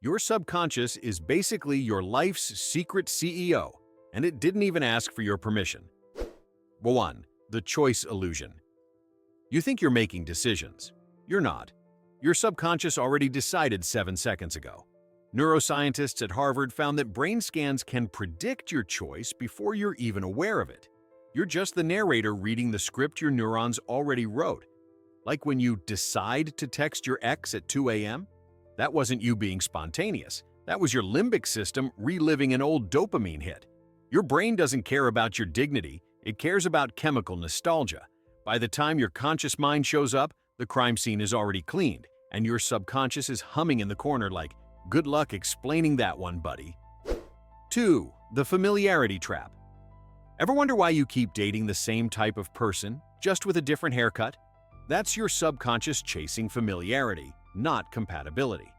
Your subconscious is basically your life's secret CEO, and it didn't even ask for your permission. 1. The choice illusion. You think you're making decisions. You're not. Your subconscious already decided 7 seconds ago. Neuroscientists at Harvard found that brain scans can predict your choice before you're even aware of it. You're just the narrator reading the script your neurons already wrote. Like when you decide to text your ex at 2 a.m.? That wasn't you being spontaneous. That was your limbic system reliving an old dopamine hit. Your brain doesn't care about your dignity, it cares about chemical nostalgia. By the time your conscious mind shows up, the crime scene is already cleaned, and your subconscious is humming in the corner like, "Good luck explaining that one, buddy." 2. The familiarity trap. Ever wonder why you keep dating the same type of person, just with a different haircut? That's your subconscious chasing familiarity, not compatibility.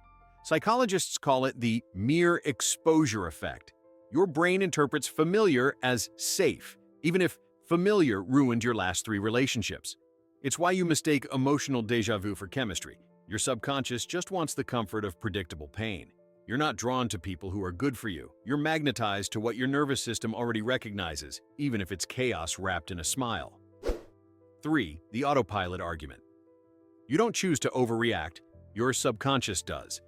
Psychologists call it the mere exposure effect. Your brain interprets familiar as safe, even if familiar ruined your last 3 relationships. It's why you mistake emotional déjà vu for chemistry. Your subconscious just wants the comfort of predictable pain. You're not drawn to people who are good for you. You're magnetized to what your nervous system already recognizes, even if it's chaos wrapped in a smile. 3. The autopilot argument. You don't choose to overreact, your subconscious does.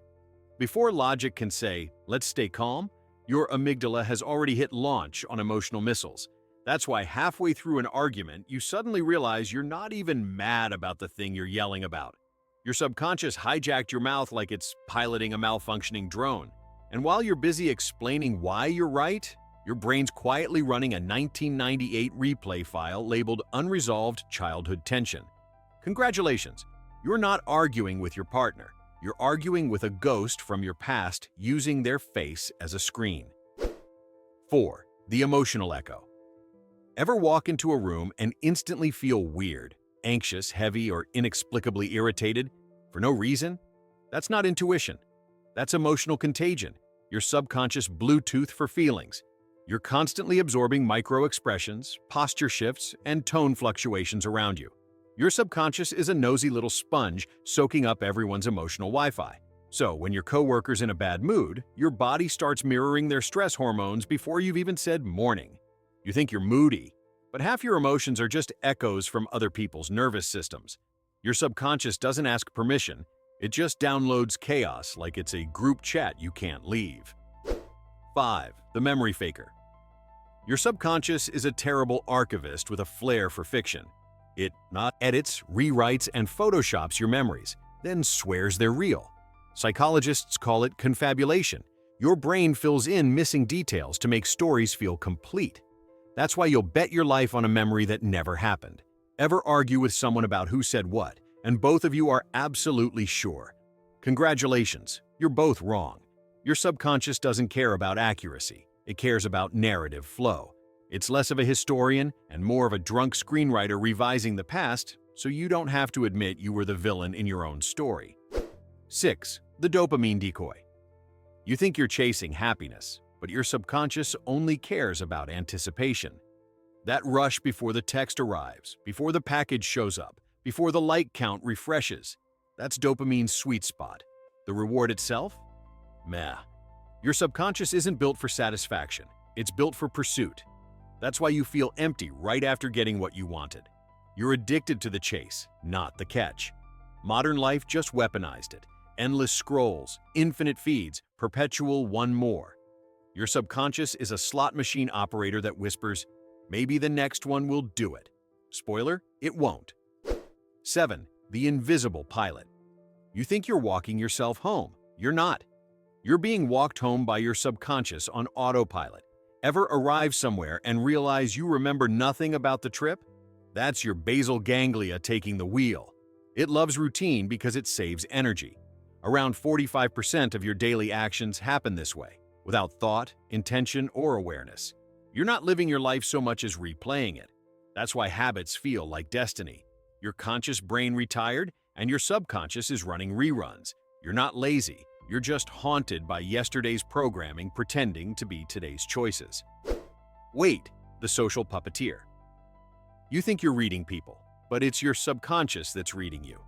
Before logic can say, "Let's stay calm," your amygdala has already hit launch on emotional missiles. That's why halfway through an argument, you suddenly realize you're not even mad about the thing you're yelling about. Your subconscious hijacked your mouth like it's piloting a malfunctioning drone. And while you're busy explaining why you're right, your brain's quietly running a 1998 replay file labeled Unresolved Childhood Tension. Congratulations, you're not arguing with your partner. You're arguing with a ghost from your past using their face as a screen. 4. The emotional echo. Ever walk into a room and instantly feel weird, anxious, heavy, or inexplicably irritated for no reason? That's not intuition. That's emotional contagion, your subconscious Bluetooth for feelings. You're constantly absorbing micro-expressions, posture shifts, and tone fluctuations around you. Your subconscious is a nosy little sponge soaking up everyone's emotional Wi-Fi. So when your coworker's in a bad mood, your body starts mirroring their stress hormones before you've even said morning. You think you're moody, but half your emotions are just echoes from other people's nervous systems. Your subconscious doesn't ask permission, it just downloads chaos like it's a group chat you can't leave. 5. The memory faker. Your subconscious is a terrible archivist with a flair for fiction. It not edits, rewrites, and photoshops your memories, then swears they're real. Psychologists call it confabulation. Your brain fills in missing details to make stories feel complete. That's why you'll bet your life on a memory that never happened. Ever argue with someone about who said what, and both of you are absolutely sure? Congratulations, you're both wrong. Your subconscious doesn't care about accuracy, it cares about narrative flow. It's less of a historian and more of a drunk screenwriter revising the past so you don't have to admit you were the villain in your own story. 6. The dopamine decoy. You think you're chasing happiness, but your subconscious only cares about anticipation. That rush before the text arrives, before the package shows up, before the like count refreshes. That's dopamine's sweet spot. The reward itself? Meh. Your subconscious isn't built for satisfaction, it's built for pursuit. That's why you feel empty right after getting what you wanted. You're addicted to the chase, not the catch. Modern life just weaponized it. Endless scrolls, infinite feeds, perpetual one more. Your subconscious is a slot machine operator that whispers, "Maybe the next one will do it." Spoiler, it won't. 7. The invisible pilot. You think you're walking yourself home. You're not. You're being walked home by your subconscious on autopilot. Ever arrive somewhere and realize you remember nothing about the trip? That's your basal ganglia taking the wheel. It loves routine because it saves energy. Around 45% of your daily actions happen this way, without thought, intention, or awareness. You're not living your life so much as replaying it. That's why habits feel like destiny. Your conscious brain retired, and your subconscious is running reruns. You're not lazy. You're just haunted by yesterday's programming pretending to be today's choices. Wait, the social puppeteer. You think you're reading people, but it's your subconscious that's reading you.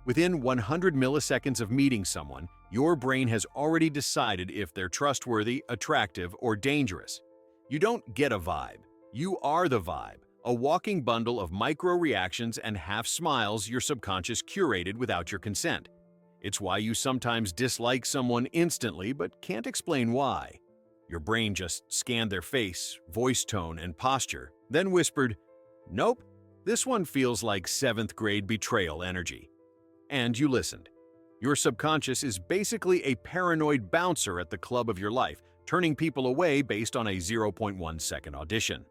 Within 100 milliseconds of meeting someone, Your brain has already decided if they're trustworthy, attractive, or dangerous. You don't get a vibe. You are the vibe, a walking bundle of micro-reactions and half-smiles your subconscious curated without your consent. It's why you sometimes dislike someone instantly but can't explain why. Your brain just scanned their face, voice tone, and posture, then whispered, "Nope, this one feels like 7th grade betrayal energy." And you listened. Your subconscious is basically a paranoid bouncer at the club of your life, turning people away based on a 0.1-second audition.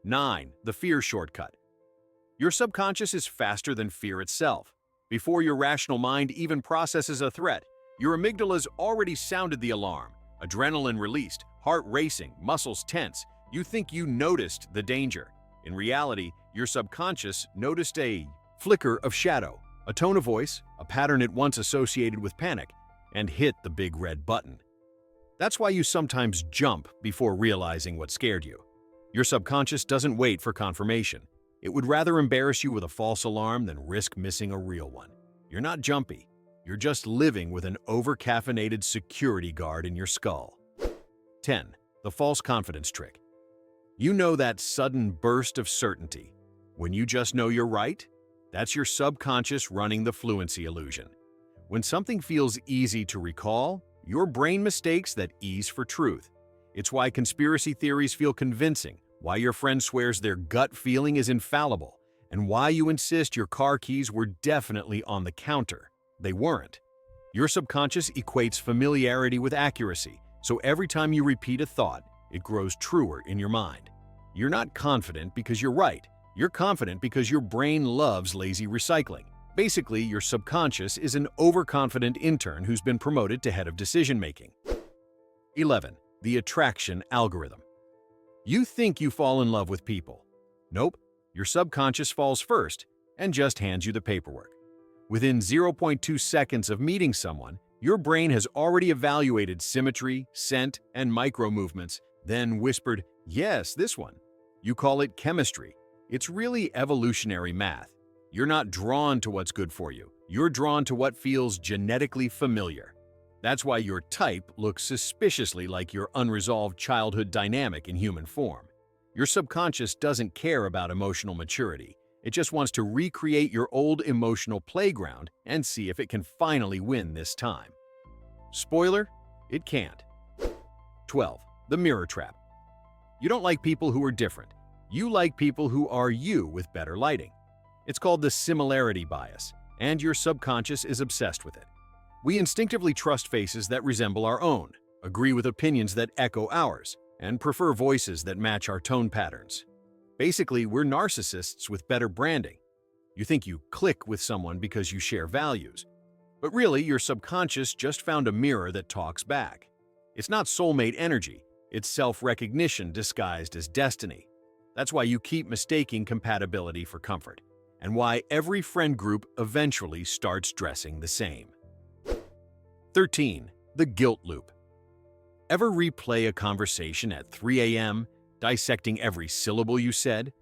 9. The fear shortcut. Your subconscious is faster than fear itself. Before your rational mind even processes a threat, your amygdala's already sounded the alarm. Adrenaline released, heart racing, muscles tense. You think you noticed the danger. In reality, your subconscious noticed a flicker of shadow, a tone of voice, a pattern it once associated with panic, and hit the big red button. That's why you sometimes jump before realizing what scared you. Your subconscious doesn't wait for confirmation. It would rather embarrass you with a false alarm than risk missing a real one. You're not jumpy. You're just living with an over-caffeinated security guard in your skull. 10. The false confidence trick. You know that sudden burst of certainty. When you just know you're right, that's your subconscious running the fluency illusion. When something feels easy to recall, your brain mistakes that ease for truth. It's why conspiracy theories feel convincing, why your friend swears their gut feeling is infallible, and why you insist your car keys were definitely on the counter. They weren't. Your subconscious equates familiarity with accuracy, so every time you repeat a thought, it grows truer in your mind. You're not confident because you're right. You're confident because your brain loves lazy recycling. Basically, your subconscious is an overconfident intern who's been promoted to head of decision-making. 11. The attraction algorithm. You think you fall in love with people. Nope, your subconscious falls first and just hands you the paperwork. Within 0.2 seconds of meeting someone, your brain has already evaluated symmetry, scent, and micro-movements, then whispered, "Yes, this one." You call it chemistry. It's really evolutionary math. You're not drawn to what's good for you. You're drawn to what feels genetically familiar. That's why your type looks suspiciously like your unresolved childhood dynamic in human form. Your subconscious doesn't care about emotional maturity. It just wants to recreate your old emotional playground and see if it can finally win this time. Spoiler, it can't. 12. The mirror trap. You don't like people who are different. You like people who are you with better lighting. It's called the similarity bias, and your subconscious is obsessed with it. We instinctively trust faces that resemble our own, agree with opinions that echo ours, and prefer voices that match our tone patterns. Basically, we're narcissists with better branding. You think you click with someone because you share values. But really, your subconscious just found a mirror that talks back. It's not soulmate energy, it's self-recognition disguised as destiny. That's why you keep mistaking compatibility for comfort, and why every friend group eventually starts dressing the same. 13. The guilt loop. Ever replay a conversation at 3 a.m., dissecting every syllable you said?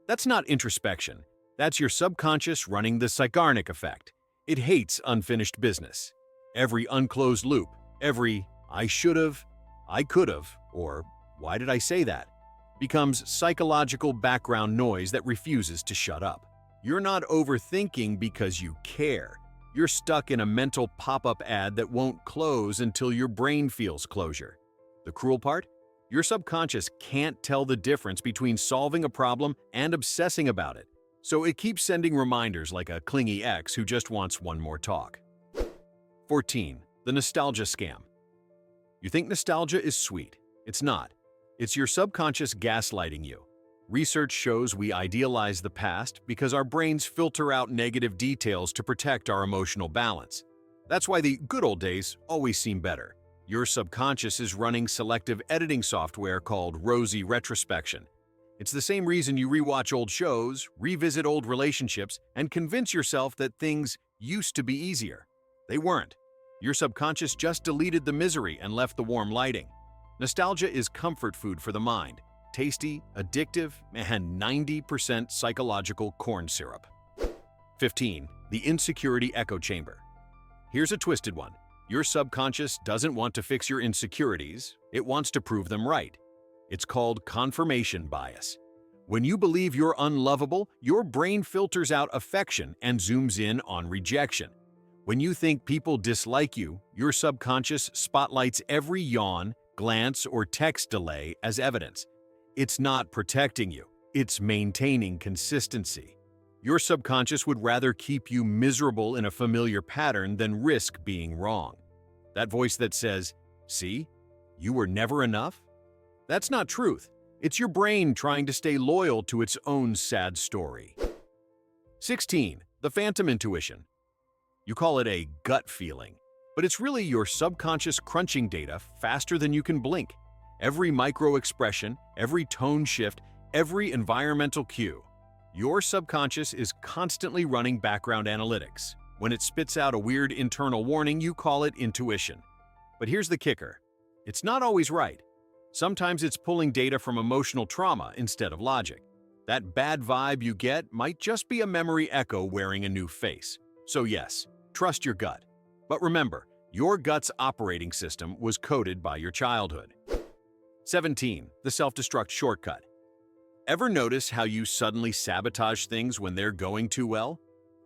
That's not introspection. That's your subconscious running the Sarcastic effect. It hates unfinished business. Every unclosed loop, every "I should've," "I could've," or "why did I say that?" becomes psychological background noise that refuses to shut up. You're not overthinking because you care. You're stuck in a mental pop-up ad that won't close until your brain feels closure. The cruel part? Your subconscious can't tell the difference between solving a problem and obsessing about it, so it keeps sending reminders like a clingy ex who just wants one more talk. 14. The nostalgia scam. You think nostalgia is sweet. It's not. It's your subconscious gaslighting you. Research shows we idealize the past because our brains filter out negative details to protect our emotional balance. That's why the good old days always seem better. Your subconscious is running selective editing software called rosy retrospection. It's the same reason you rewatch old shows, revisit old relationships, and convince yourself that things used to be easier. They weren't. Your subconscious just deleted the misery and left the warm lighting. Nostalgia is comfort food for the mind. Tasty, addictive, and 90% psychological corn syrup. 15. The insecurity echo chamber. Here's a twisted one. Your subconscious doesn't want to fix your insecurities, it wants to prove them right. It's called confirmation bias. When you believe you're unlovable, your brain filters out affection and zooms in on rejection. When you think people dislike you, your subconscious spotlights every yawn, glance, or text delay as evidence. It's not protecting you, it's maintaining consistency. Your subconscious would rather keep you miserable in a familiar pattern than risk being wrong. That voice that says, "See, you were never enough?" That's not truth. It's your brain trying to stay loyal to its own sad story. 16. The phantom intuition. You call it a gut feeling, but it's really your subconscious crunching data faster than you can blink. Every micro expression, every tone shift, every environmental cue. Your subconscious is constantly running background analytics. When it spits out a weird internal warning, you call it intuition. But here's the kicker. It's not always right. Sometimes it's pulling data from emotional trauma instead of logic. That bad vibe you get might just be a memory echo wearing a new face. So yes, trust your gut. But remember, your gut's operating system was coded by your childhood. 17. The self-destruct shortcut. Ever notice how you suddenly sabotage things when they're going too well?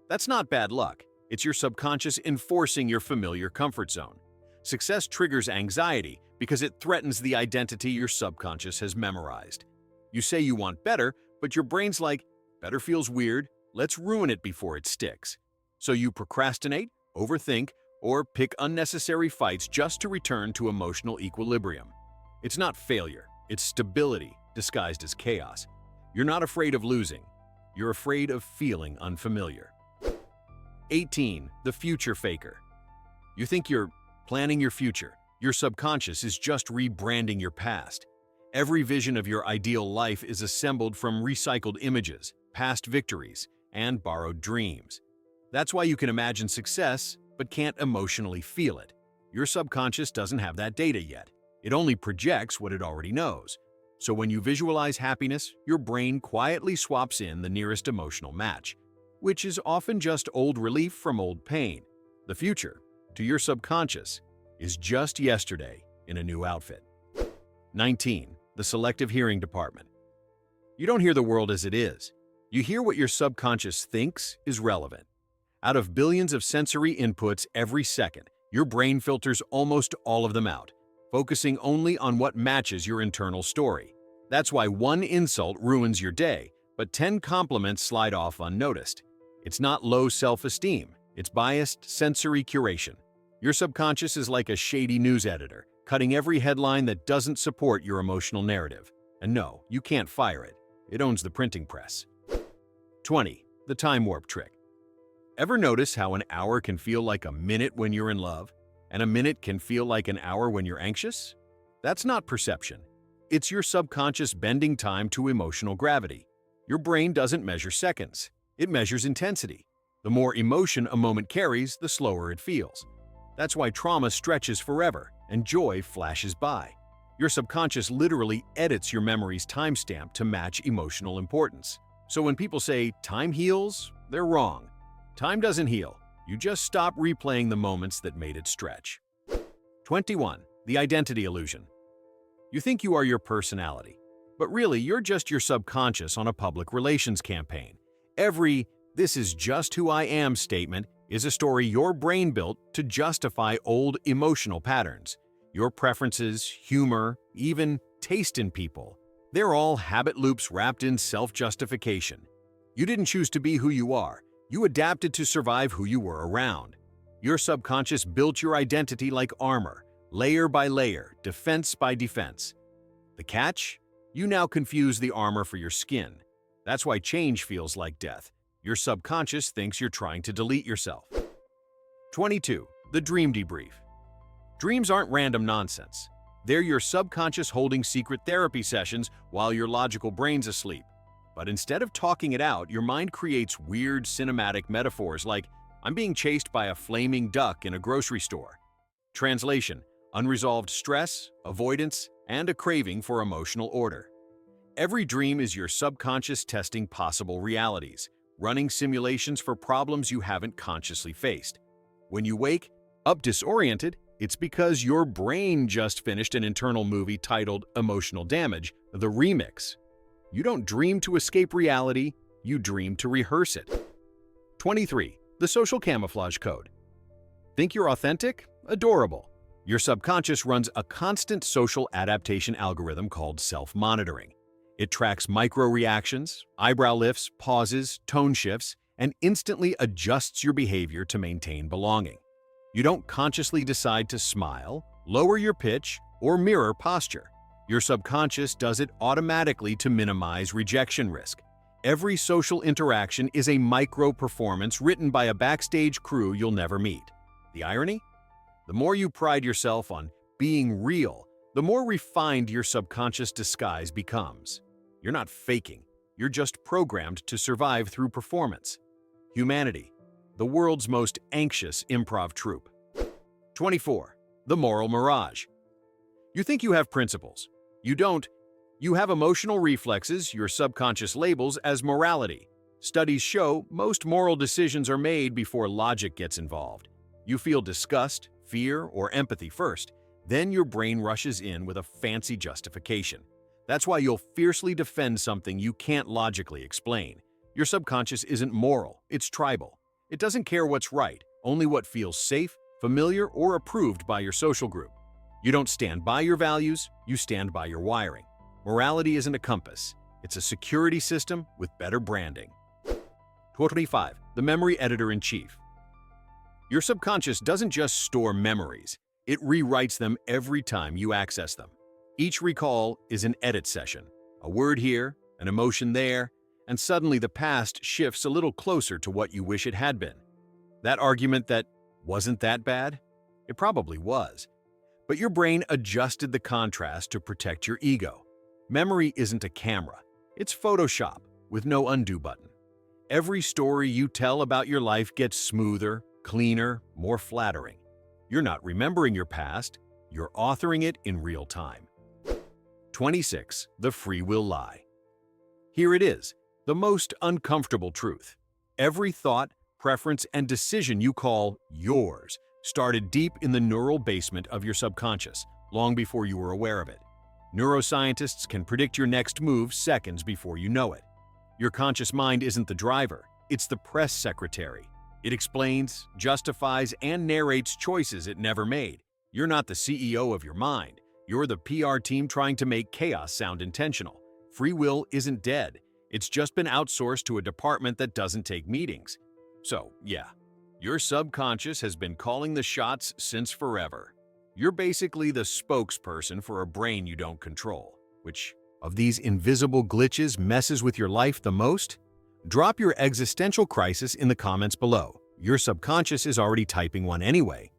That's not bad luck. It's your subconscious enforcing your familiar comfort zone. Success triggers anxiety because it threatens the identity your subconscious has memorized. You say you want better, but your brain's like, better feels weird, let's ruin it before it sticks. So you procrastinate, overthink, or pick unnecessary fights just to return to emotional equilibrium. It's not failure, it's stability disguised as chaos. You're not afraid of losing, you're afraid of feeling unfamiliar. 18. The future faker. You think you're planning your future. Your subconscious is just rebranding your past. Every vision of your ideal life is assembled from recycled images, past victories, and borrowed dreams. That's why you can imagine success, but can't emotionally feel it. Your subconscious doesn't have that data yet. It only projects what it already knows. So when you visualize happiness, your brain quietly swaps in the nearest emotional match, which is often just old relief from old pain. The future, to your subconscious, is just yesterday in a new outfit. 19. The selective hearing department. You don't hear the world as it is. You hear what your subconscious thinks is relevant. Out of billions of sensory inputs every second, your brain filters almost all of them out, focusing only on what matches your internal story. That's why one insult ruins your day, but 10 compliments slide off unnoticed. It's not low self-esteem, it's biased sensory curation. Your subconscious is like a shady news editor, cutting every headline that doesn't support your emotional narrative. And no, you can't fire it. It owns the printing press. 20. The time warp trick. Ever notice how an hour can feel like a minute when you're in love, and a minute can feel like an hour when you're anxious? That's not perception. It's your subconscious bending time to emotional gravity. Your brain doesn't measure seconds. It measures intensity. The more emotion a moment carries, the slower it feels. That's why trauma stretches forever and joy flashes by. Your subconscious literally edits your memory's timestamp to match emotional importance. So when people say time heals, they're wrong. Time doesn't heal. You just stop replaying the moments that made it stretch. 21. The identity illusion. You think you are your personality, but really you're just your subconscious on a public relations campaign. Every "this is just who I am" statement is a story your brain built to justify old emotional patterns. Your preferences, humor, even taste in people, they're all habit loops wrapped in self-justification. You didn't choose to be who you are. You adapted to survive who you were around. Your subconscious built your identity like armor, layer by layer, defense by defense. The catch? You now confuse the armor for your skin. That's why change feels like death. Your subconscious thinks you're trying to delete yourself. 22. The dream debrief. Dreams aren't random nonsense. They're your subconscious holding secret therapy sessions while your logical brain's asleep. But instead of talking it out, your mind creates weird cinematic metaphors like, "I'm being chased by a flaming duck in a grocery store." Translation: unresolved stress, avoidance, and a craving for emotional order. Every dream is your subconscious testing possible realities, running simulations for problems you haven't consciously faced. When you wake, Up disoriented, it's because your brain just finished an internal movie titled Emotional Damage, the Remix. You don't dream to escape reality, you dream to rehearse it. 23. The social camouflage code. Think you're authentic? Adorable. Your subconscious runs a constant social adaptation algorithm called self-monitoring. It tracks micro-reactions, eyebrow lifts, pauses, tone shifts, and instantly adjusts your behavior to maintain belonging. You don't consciously decide to smile, lower your pitch, or mirror posture. Your subconscious does it automatically to minimize rejection risk. Every social interaction is a micro-performance written by a backstage crew you'll never meet. The irony? The more you pride yourself on being real, the more refined your subconscious disguise becomes. You're not faking, you're just programmed to survive through performance. Humanity, the world's most anxious improv troupe. 24. The moral mirage. You think you have principles. You don't. You have emotional reflexes your subconscious labels as morality. Studies show most moral decisions are made before logic gets involved. You feel disgust, fear, or empathy first, then your brain rushes in with a fancy justification. That's why you'll fiercely defend something you can't logically explain. Your subconscious isn't moral, it's tribal. It doesn't care what's right, only what feels safe, familiar, or approved by your social group. You don't stand by your values, you stand by your wiring. Morality isn't a compass, it's a security system with better branding. 25. The memory editor-in-chief. Your subconscious doesn't just store memories, it rewrites them every time you access them. Each recall is an edit session. A word here, an emotion there, and suddenly the past shifts a little closer to what you wish it had been. That argument that wasn't that bad? It probably was. But your brain adjusted the contrast to protect your ego. Memory isn't a camera. It's Photoshop with no undo button. Every story you tell about your life gets smoother, cleaner, more flattering. You're not remembering your past, you're authoring it in real time. 26. The free will lie. Here it is, the most uncomfortable truth. Every thought, preference, and decision you call yours started deep in the neural basement of your subconscious, long before you were aware of it. Neuroscientists can predict your next move seconds before you know it. Your conscious mind isn't the driver, it's the press secretary. It explains, justifies, and narrates choices it never made. You're not the CEO of your mind. You're the PR team trying to make chaos sound intentional. Free will isn't dead. It's just been outsourced to a department that doesn't take meetings. So, yeah, your subconscious has been calling the shots since forever. You're basically the spokesperson for a brain you don't control. Which of these invisible glitches messes with your life the most? Drop your existential crisis in the comments below. Your subconscious is already typing one anyway.